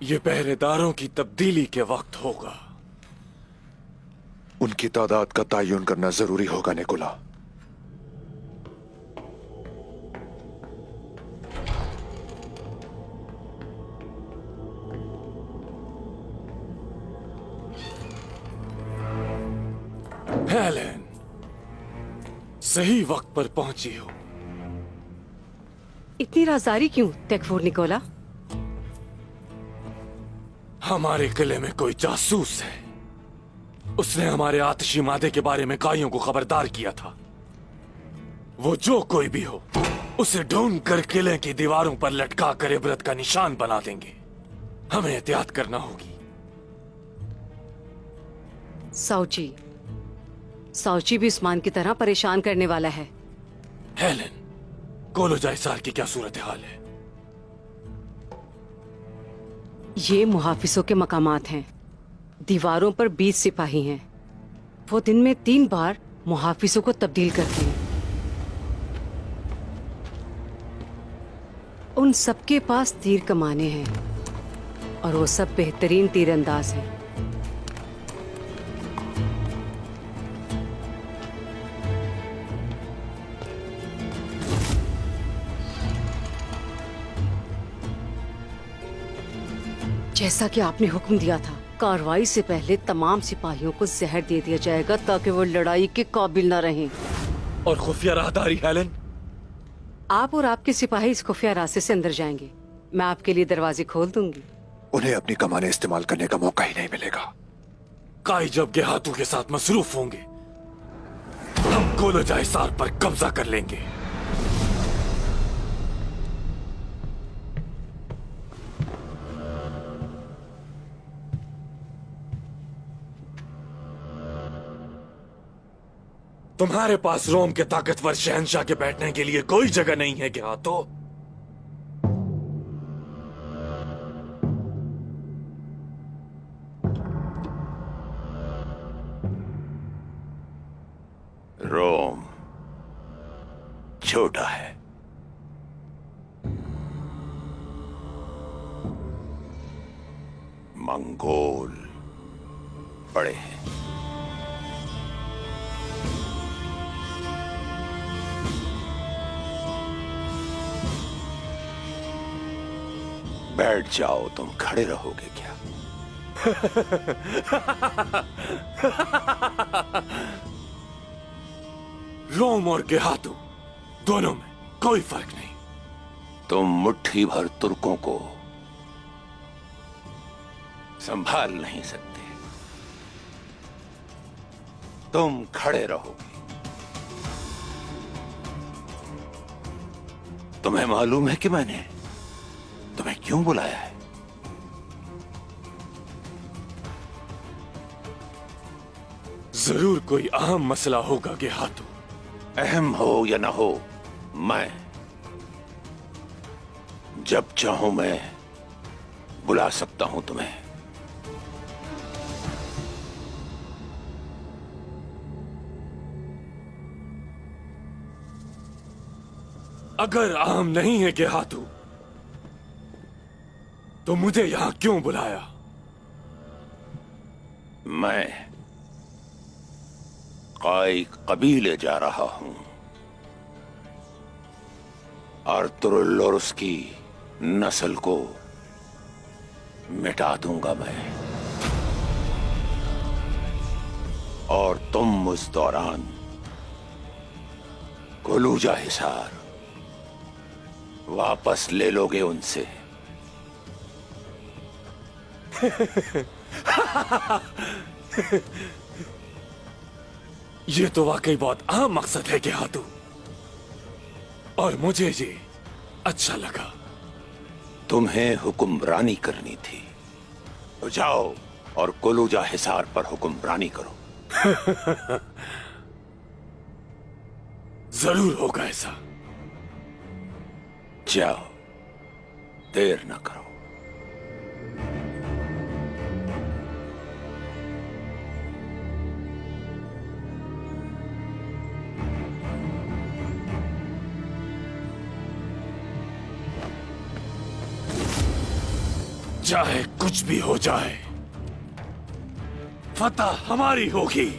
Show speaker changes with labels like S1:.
S1: ये पहरेदारों की तब्दीली के वक्त होगा।
S2: उनकी तादाद का तयन करना जरूरी होगा निकोला।
S1: हेलेन, सही वक्त पर पहुंची हो।
S3: इतनी राजदारी क्यों टेकफोर निकोला?
S1: हमारे किले में कोई जासूस है। उसने हमारे आतिशी मादे के बारे में काइयों को खबरदार किया था। वो जो कोई भी हो, उसे ढूंढ कर किले की दीवारों पर लटका कर इबरत का निशान बना देंगे। हमें एहतियात करना होगी।
S3: साउची भी उस्मान की तरह परेशान करने वाला है।
S1: हेलेन, कोलोजा हिसार की क्या सूरत हाल है?
S3: ये मुहाफिजों के मकामात हैं। दीवारों पर 20 सिपाही हैं। वो दिन में 3 बार मुहाफिजों को तब्दील करते हैं। उन सबके पास तीर कमाने हैं और वो सब बेहतरीन तीरंदाज हैं। जैसा कि आपने हुक्म दिया था, कार्रवाई से पहले तमाम सिपाहियों को जहर दे दिया जाएगा ताकि वो लड़ाई के काबिल न रहें।
S1: और खुफिया राहदारी हेलेन?
S3: आप और आपके सिपाही इस खुफिया रास्ते से अंदर जाएंगे। मैं आपके लिए दरवाजे खोल दूंगी।
S2: उन्हें अपनी कमानें इस्तेमाल करने का मौका ही नहीं मिलेगा।
S1: काई जब के हाथों के साथ मसरूफ होंगे, हम कोलोजा हिसार पर कब्जा कर लेंगे। तुम्हारे पास रोम के ताकतवर शहंशाह के बैठने के लिए कोई जगह नहीं है क्या? तो
S4: रोम छोटा है, मंगोल बड़े हैं। बैठ जाओ, तुम खड़े रहोगे क्या?
S1: रोम और गेहातू दोनों में कोई फर्क नहीं।
S4: तुम मुट्ठी भर तुर्कों को संभाल नहीं सकते। तुम खड़े रहोगे। तुम्हें मालूम है कि मैंने तुम्हें क्यों बुलाया है?
S1: जरूर कोई अहम मसला होगा गेहातू।
S4: अहम हो या ना हो, मैं जब चाहूं मैं बुला सकता हूं तुम्हें।
S1: अगर अहम नहीं है गेहातू, तो मुझे यहां क्यों बुलाया?
S4: मैं काई कबीले जा रहा हूं। आर्तुरुल्लोरुस की नस्ल को मिटा दूंगा मैं, और तुम उस दौरान कोलूजा हिसार वापस ले लोगे उनसे।
S1: ये तो वाकई बहुत अहम मकसद है गेहातू, और मुझे ये अच्छा लगा।
S4: तुम्हें हुक्मरानी करनी थी, तो जाओ और कोलूजा हिसार पर हुक्मरानी करो।
S1: जरूर होगा ऐसा।
S4: जाओ, देर न करो।
S1: चाहे कुछ भी हो जाए, फतह हमारी होगी।